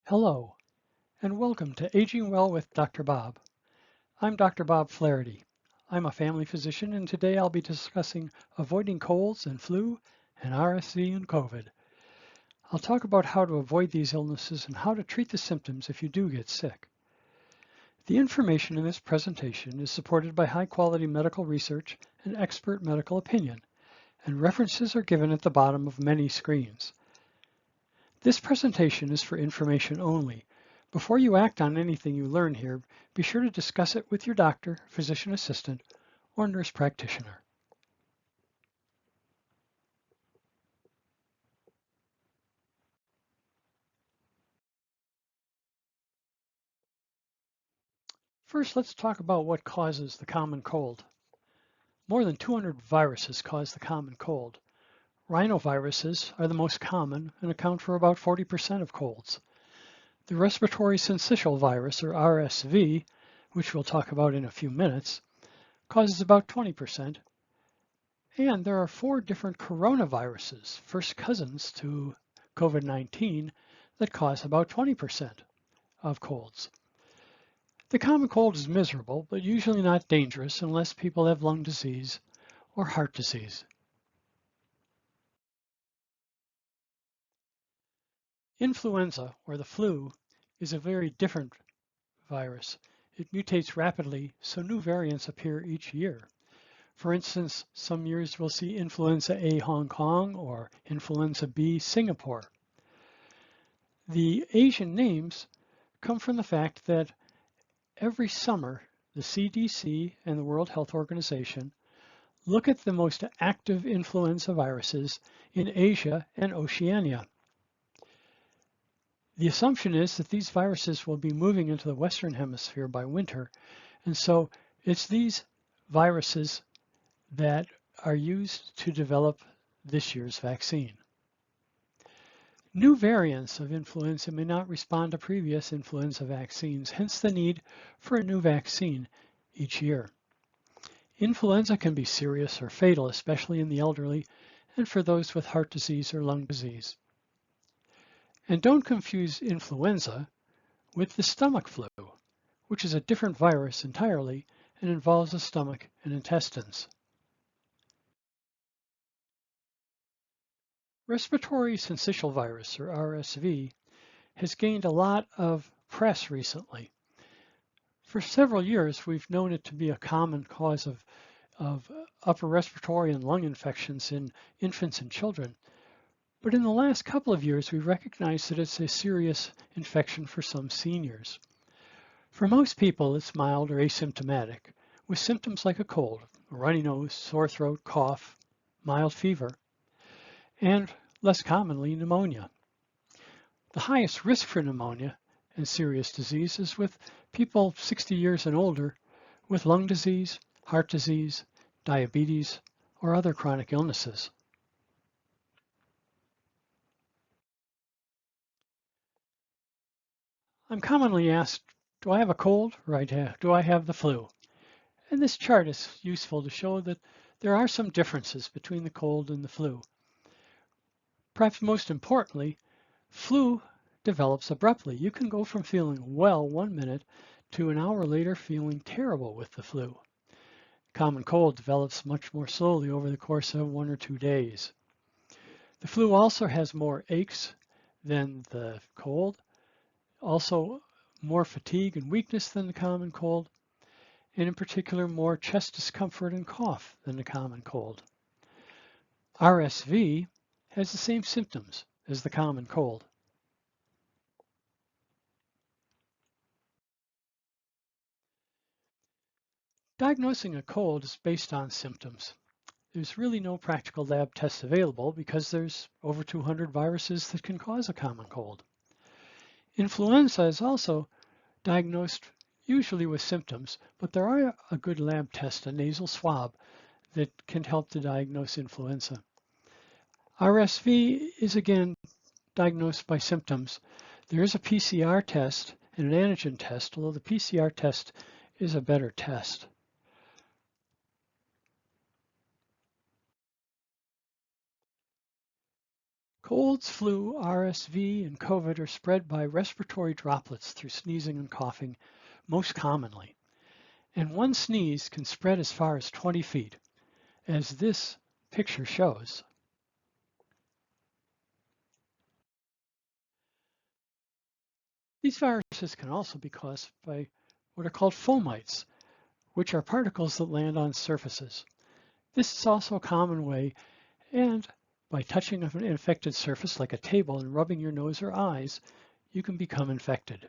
Hello, and welcome to Aging Well with Dr. Bob. I'm Dr. Bob Flaherty. I'm a family physician, and today I'll be discussing avoiding colds and flu and RSV and COVID. I'll talk about how to avoid these illnesses and how to treat the symptoms if you do get sick. The information in this presentation is supported by high-quality medical research and expert medical opinion, and references are given at the bottom of many screens. This presentation is for information only. Before you act on anything you learn here, be sure to discuss it with your doctor, physician assistant, or nurse practitioner. First, let's talk about what causes the common cold. More than 200 viruses cause the common cold. Rhinoviruses are the most common and account for about 40% of colds. The respiratory syncytial virus, or RSV, which we'll talk about in a few minutes, causes about 20%. And there are 4 different coronaviruses, first cousins to COVID-19, that cause about 20% of colds. The common cold is miserable, but usually not dangerous unless people have lung disease or heart disease. Influenza, or the flu, is a very different virus. It mutates rapidly, so new variants appear each year. For instance, some years we'll see influenza A Hong Kong or influenza B Singapore. The Asian names come from the fact that every summer the CDC and the World Health Organization look at the most active influenza viruses in Asia and Oceania. The assumption is that these viruses will be moving into the Western Hemisphere by winter, and so it's these viruses that are used to develop this year's vaccine. New variants of influenza may not respond to previous influenza vaccines, hence the need for a new vaccine each year. Influenza can be serious or fatal, especially in the elderly and for those with heart disease or lung disease. And don't confuse influenza with the stomach flu, which is a different virus entirely and involves the stomach and intestines. Respiratory syncytial virus, or RSV, has gained a lot of press recently. For several years, we've known it to be a common cause of upper respiratory and lung infections in infants and children. But in the last couple of years, we've recognized that it's a serious infection for some seniors. For most people, it's mild or asymptomatic, with symptoms like a cold, a runny nose, sore throat, cough, mild fever, and less commonly, pneumonia. The highest risk for pneumonia and serious disease is with people 60 years and older with lung disease, heart disease, diabetes, or other chronic illnesses. I'm commonly asked, do I have a cold or do I have the flu? And this chart is useful to show that there are some differences between the cold and the flu. Perhaps most importantly, flu develops abruptly. You can go from feeling well 1 minute to an hour later feeling terrible with the flu. Common cold develops much more slowly over the course of 1 or 2 days. The flu also has more aches than the cold, also more fatigue and weakness than the common cold, and in particular more chest discomfort and cough than the common cold. RSV has the same symptoms as the common cold. Diagnosing a cold is based on symptoms. There's really no practical lab tests available because there's over 200 viruses that can cause a common cold. Influenza is also diagnosed usually with symptoms, but there are a good lab test, a nasal swab, that can help to diagnose influenza. RSV is again diagnosed by symptoms. There is a PCR test and an antigen test, although the PCR test is a better test. Colds, flu, RSV, and COVID are spread by respiratory droplets through sneezing and coughing most commonly. And one sneeze can spread as far as 20 feet, as this picture shows. These viruses can also be caused by what are called fomites, which are particles that land on surfaces. This is also a common way, and by touching an infected surface like a table and rubbing your nose or eyes, you can become infected.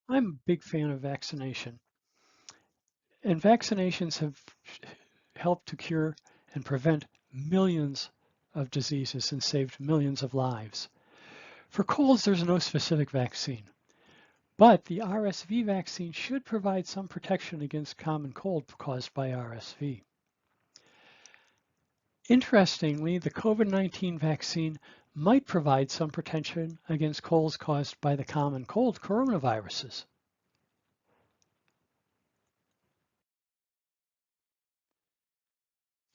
I'm a big fan of vaccination, and vaccinations have helped to cure and prevent millions of diseases and saved millions of lives. For colds, there's no specific vaccine, but the RSV vaccine should provide some protection against common cold caused by RSV. Interestingly, the COVID-19 vaccine might provide some protection against colds caused by the common cold coronaviruses.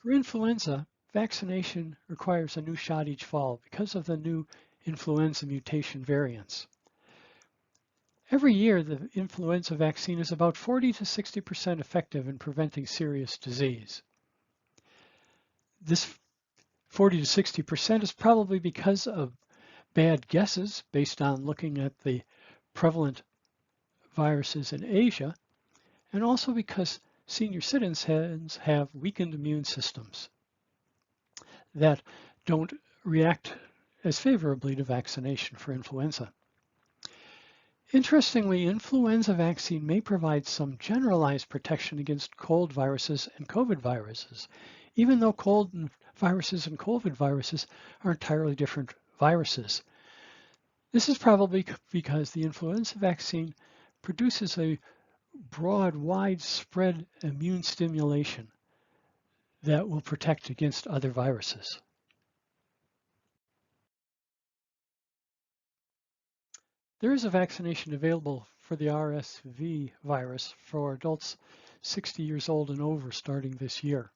For influenza, vaccination requires a new shot each fall because of the new influenza mutation variants. Every year, the influenza vaccine is about 40 to 60% effective in preventing serious disease. This 40 to 60% is probably because of bad guesses based on looking at the prevalent viruses in Asia, and also because senior citizens have weakened immune systems that don't react as favorably to vaccination for influenza. Interestingly, influenza vaccine may provide some generalized protection against cold viruses and COVID viruses, even though cold viruses and COVID viruses are entirely different viruses. This is probably because the influenza vaccine produces a broad, widespread immune stimulation that will protect against other viruses. There is a vaccination available for the RSV virus for adults 60 years old and over starting this year.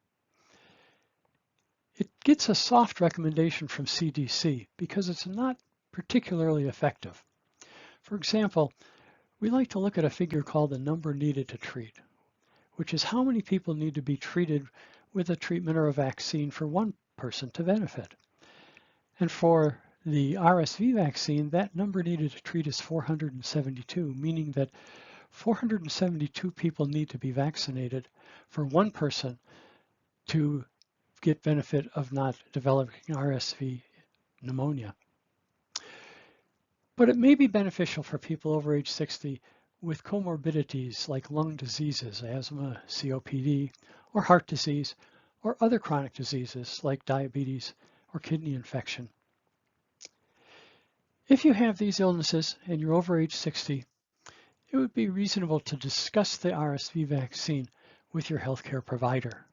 It gets a soft recommendation from CDC because it's not particularly effective. For example, we like to look at a figure called the number needed to treat, which is how many people need to be treated with a treatment or a vaccine for one person to benefit. And for the RSV vaccine, that number needed to treat is 472, meaning that 472 people need to be vaccinated for one person to get benefit of not developing RSV pneumonia. But it may be beneficial for people over age 60 with comorbidities like lung diseases, asthma, COPD, or heart disease, or other chronic diseases like diabetes or kidney infection. If you have these illnesses and you're over age 60, it would be reasonable to discuss the RSV vaccine with your healthcare provider.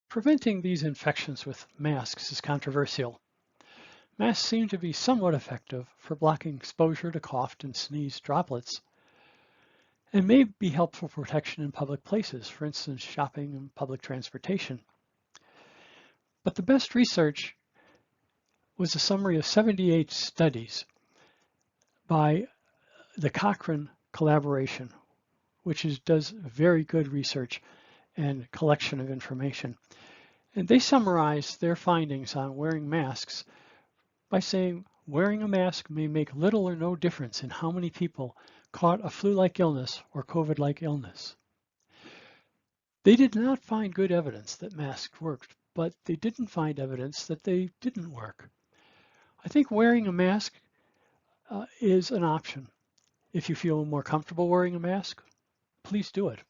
Preventing these infections with masks is controversial. Masks seem to be somewhat effective for blocking exposure to coughed and sneezed droplets and may be helpful for protection in public places, for instance, shopping and public transportation. But the best research was a summary of 78 studies by the Cochrane collaboration, which does very good research and collection of information. And they summarize their findings on wearing masks by saying wearing a mask may make little or no difference in how many people caught a flu-like illness or COVID-like illness. They did not find good evidence that masks worked, but they didn't find evidence that they didn't work. I think wearing a mask is an option. If you feel more comfortable wearing a mask, please do it.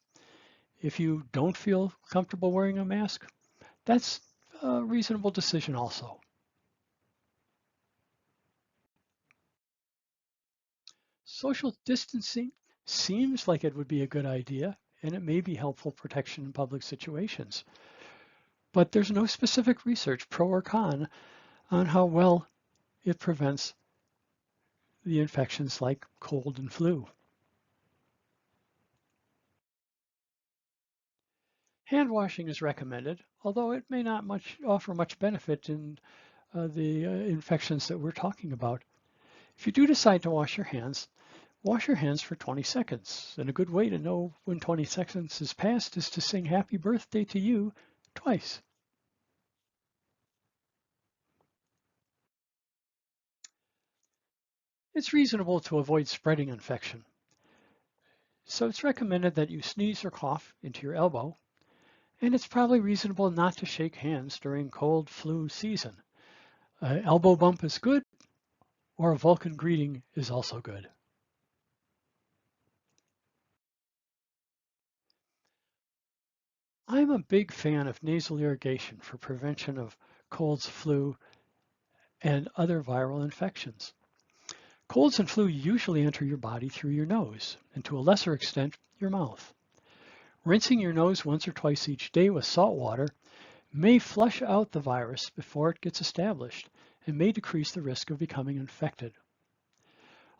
If you don't feel comfortable wearing a mask, that's a reasonable decision also. Social distancing seems like it would be a good idea, and it may be helpful protection in public situations. But there's no specific research, pro or con, on how well it prevents the infections like cold and flu. Hand washing is recommended, although it may not offer much benefit in the infections that we're talking about. If you do decide to wash your hands for 20 seconds. And a good way to know when 20 seconds has passed is to sing happy birthday to you twice. It's reasonable to avoid spreading infection. So it's recommended that you sneeze or cough into your elbow, and it's probably reasonable not to shake hands during cold flu season. An elbow bump is good, or a Vulcan greeting is also good. I'm a big fan of nasal irrigation for prevention of colds, flu, and other viral infections. Colds and flu usually enter your body through your nose, and to a lesser extent, your mouth. Rinsing your nose once or twice each day with salt water may flush out the virus before it gets established and may decrease the risk of becoming infected.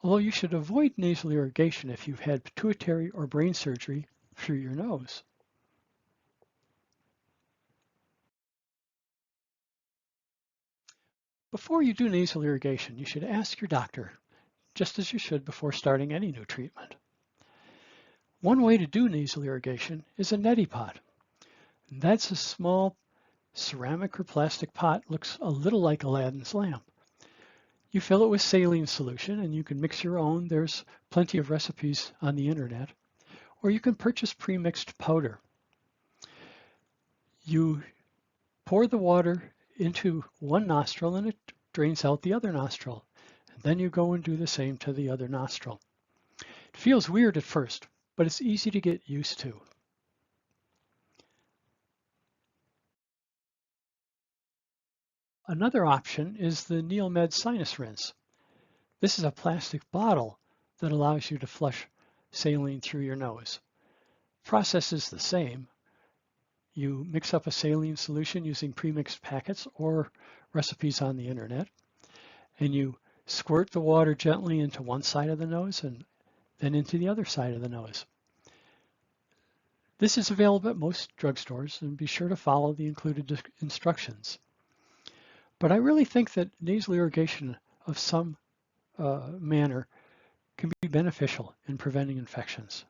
Although you should avoid nasal irrigation if you've had pituitary or brain surgery through your nose. Before you do nasal irrigation, you should ask your doctor, just as you should before starting any new treatment. One way to do nasal irrigation is a neti pot. That's a small ceramic or plastic pot, looks a little like Aladdin's lamp. You fill it with saline solution, and you can mix your own. There's plenty of recipes on the internet. Or you can purchase pre-mixed powder. You pour the water into one nostril and it drains out the other nostril. And then you go and do the same to the other nostril. It feels weird at first, but it's easy to get used to. Another option is the NeilMed sinus rinse. This is a plastic bottle that allows you to flush saline through your nose. Process is the same. You mix up a saline solution using pre-mixed packets or recipes on the internet, and you squirt the water gently into one side of the nose and then into the other side of the nose. This is available at most drugstores, and be sure to follow the included instructions. But I really think that nasal irrigation of some manner can be beneficial in preventing infections.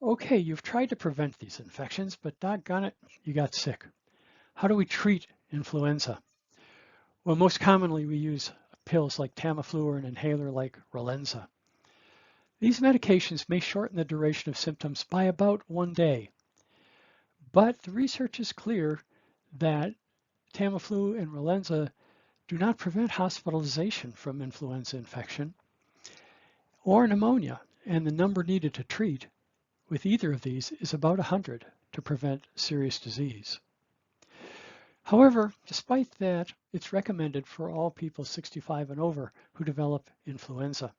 Okay, you've tried to prevent these infections, but doggone it, you got sick. How do we treat influenza? Well, most commonly we use pills like Tamiflu or an inhaler like Relenza. These medications may shorten the duration of symptoms by about 1 day. But the research is clear that Tamiflu and Relenza do not prevent hospitalization from influenza infection or pneumonia, and the number needed to treat with either of these is about 100 to prevent serious disease. However, despite that, it's recommended for all people 65 and over who develop influenza.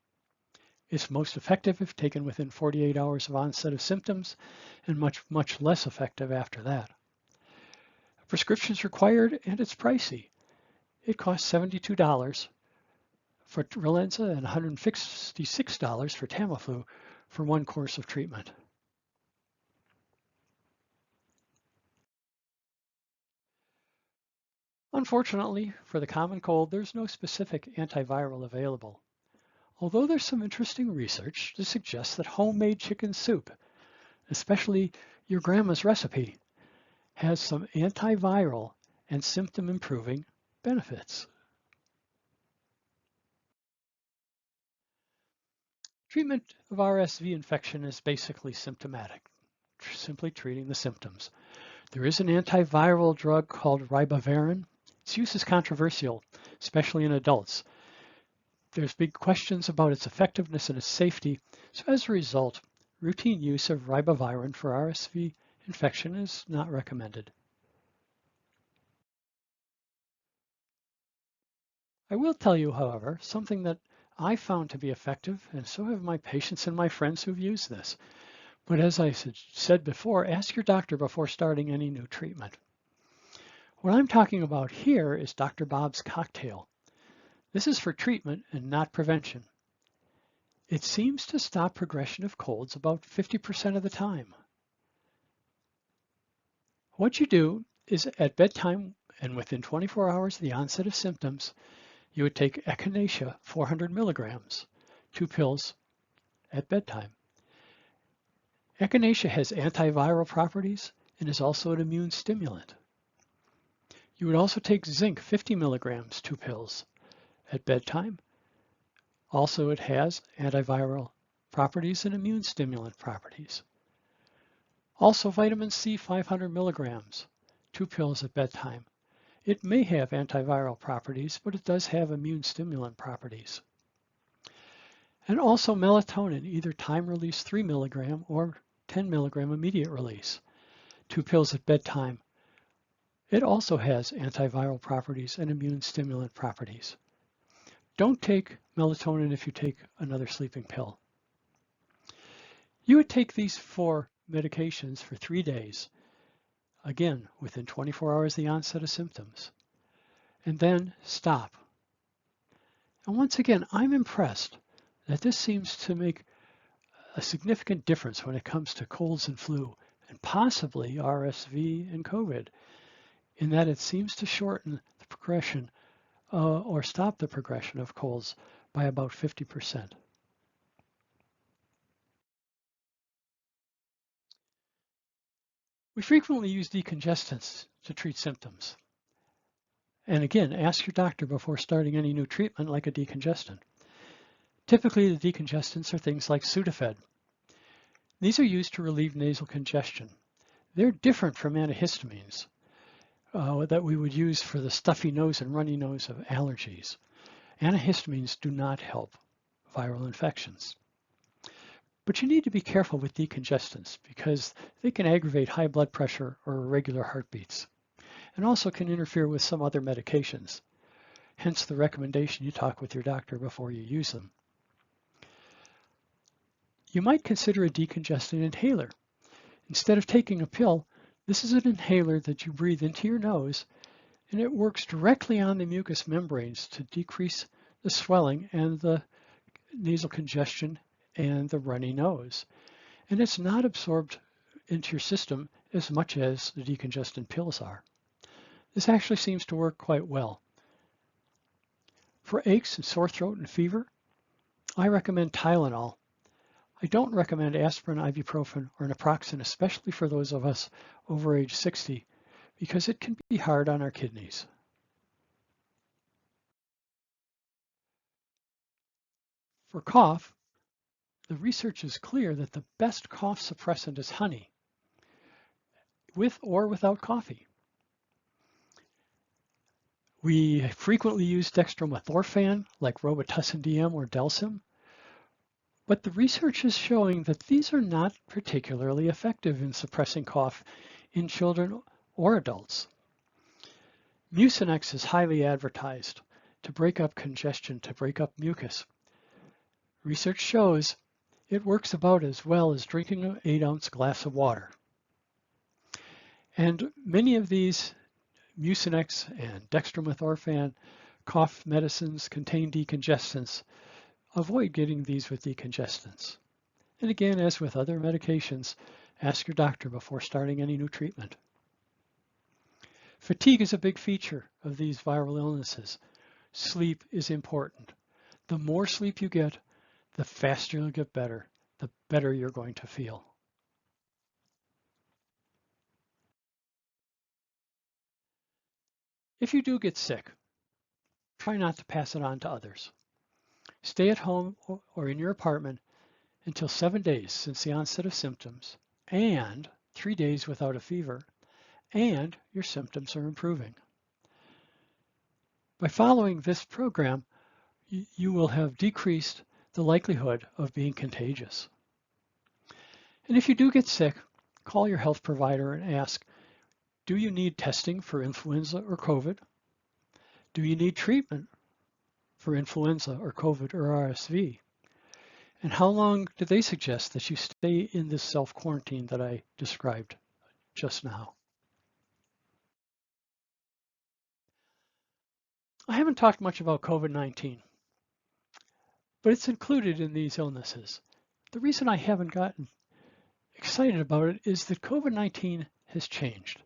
It's most effective if taken within 48 hours of onset of symptoms and much less effective after that. A prescription is required and it's pricey. It costs $72 for Relenza and $166 for Tamiflu for one course of treatment. Unfortunately, for the common cold, there's no specific antiviral available. Although there's some interesting research to suggest that homemade chicken soup, especially your grandma's recipe, has some antiviral and symptom improving benefits. Treatment of RSV infection is basically symptomatic, simply treating the symptoms. There is an antiviral drug called ribavirin. Its use is controversial, especially in adults. There's big questions about its effectiveness and its safety, so as a result, routine use of ribavirin for RSV infection is not recommended. I will tell you, however, something that I found to be effective, and so have my patients and my friends who've used this. But as I said before, ask your doctor before starting any new treatment. What I'm talking about here is Dr. Bob's cocktail. This is for treatment and not prevention. It seems to stop progression of colds about 50% of the time. What you do is at bedtime and within 24 hours of the onset of symptoms, you would take echinacea 400 milligrams, 2 pills at bedtime. Echinacea has antiviral properties and is also an immune stimulant. You would also take zinc 50 milligrams, 2 pills at bedtime. Also, it has antiviral properties and immune stimulant properties. Also, vitamin C 500 milligrams, 2 pills at bedtime. It may have antiviral properties, but it does have immune stimulant properties. And also melatonin, either time release 3 milligram or 10 milligram immediate release, 2 pills at bedtime. It also has antiviral properties and immune stimulant properties. Don't take melatonin if you take another sleeping pill. You would take these 4 medications for 3 days, again, within 24 hours of the onset of symptoms, and then stop. And once again, I'm impressed that this seems to make a significant difference when it comes to colds and flu, and possibly RSV and COVID, in that it seems to shorten the progression or stop the progression of colds by about 50%. We frequently use decongestants to treat symptoms. And again, ask your doctor before starting any new treatment like a decongestant. Typically, the decongestants are things like Sudafed. These are used to relieve nasal congestion. They're different from antihistamines that we would use for the stuffy nose and runny nose of allergies. Antihistamines do not help viral infections. But you need to be careful with decongestants because they can aggravate high blood pressure or irregular heartbeats, and also can interfere with some other medications. Hence the recommendation you talk with your doctor before you use them. You might consider a decongestant inhaler. Instead of taking a pill, this is an inhaler that you breathe into your nose, and it works directly on the mucous membranes to decrease the swelling and the nasal congestion and the runny nose. And it's not absorbed into your system as much as the decongestant pills are. This actually seems to work quite well. For aches and sore throat and fever, I recommend Tylenol. I don't recommend aspirin, ibuprofen, or naproxen, especially for those of us over age 60, because it can be hard on our kidneys. For cough, the research is clear that the best cough suppressant is honey, with or without coffee. We frequently use dextromethorphan like Robitussin DM or Delsym, but the research is showing that these are not particularly effective in suppressing cough in children or adults. Mucinex is highly advertised to break up congestion, to break up mucus. Research shows it works about as well as drinking an 8-ounce glass of water. And many of these Mucinex and dextromethorphan cough medicines contain decongestants. Avoid getting these with decongestants. And again, as with other medications, ask your doctor before starting any new treatment. Fatigue is a big feature of these viral illnesses. Sleep is important. The more sleep you get, the faster you'll get better, the better you're going to feel. If you do get sick, try not to pass it on to others. Stay at home or in your apartment until 7 days since the onset of symptoms and 3 days without a fever, and your symptoms are improving. By following this program, you will have decreased the likelihood of being contagious. And if you do get sick, call your health provider and ask, do you need testing for influenza or COVID? Do you need treatment for influenza or COVID or RSV? And how long do they suggest that you stay in this self-quarantine that I described just now? I haven't talked much about COVID-19, but it's included in these illnesses. The reason I haven't gotten excited about it is that COVID-19 has changed.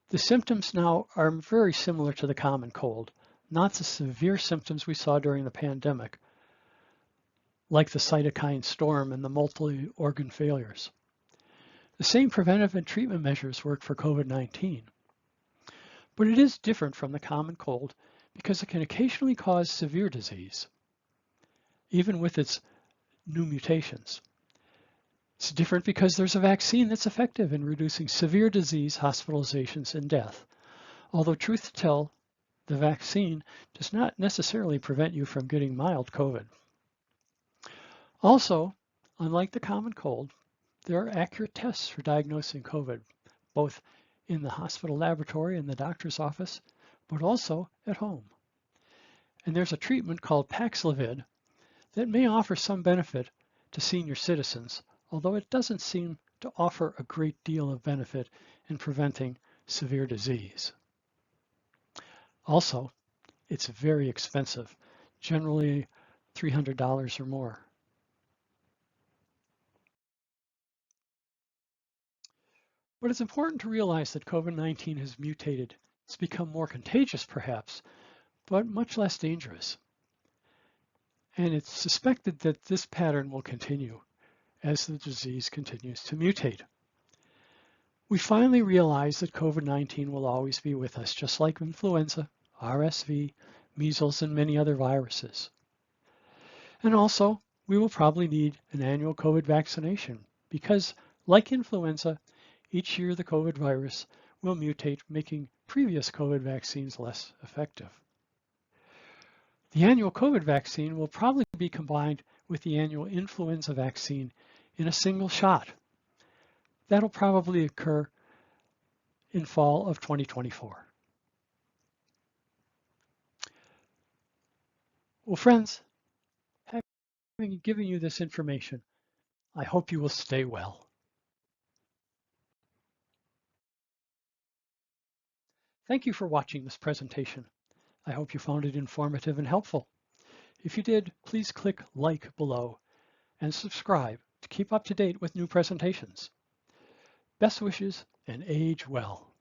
The symptoms now are very similar to the common cold, not the severe symptoms we saw during the pandemic, like the cytokine storm and the multi-organ failures. The same preventive and treatment measures work for COVID-19, but it is different from the common cold because it can occasionally cause severe disease, even with its new mutations. It's different because there's a vaccine that's effective in reducing severe disease, hospitalizations, and death. Although truth to tell, the vaccine does not necessarily prevent you from getting mild COVID. Also, unlike the common cold, there are accurate tests for diagnosing COVID, both in the hospital laboratory and the doctor's office, but also at home. And there's a treatment called Paxlovid that may offer some benefit to senior citizens, although it doesn't seem to offer a great deal of benefit in preventing severe disease. Also, it's very expensive, generally $300 or more. But it's important to realize that COVID-19 has mutated. It's become more contagious, perhaps, but much less dangerous. And it's suspected that this pattern will continue as the disease continues to mutate. We finally realized that COVID-19 will always be with us, just like influenza, RSV, measles, and many other viruses. And also, we will probably need an annual COVID vaccination because, like influenza, each year the COVID virus will mutate, making previous COVID vaccines less effective. The annual COVID vaccine will probably be combined with the annual influenza vaccine in a single shot. That'll probably occur in fall of 2024. Well, friends, having given you this information, I hope you will stay well. Thank you for watching this presentation. I hope you found it informative and helpful. If you did, please click like below and subscribe to keep up to date with new presentations. Best wishes and age well.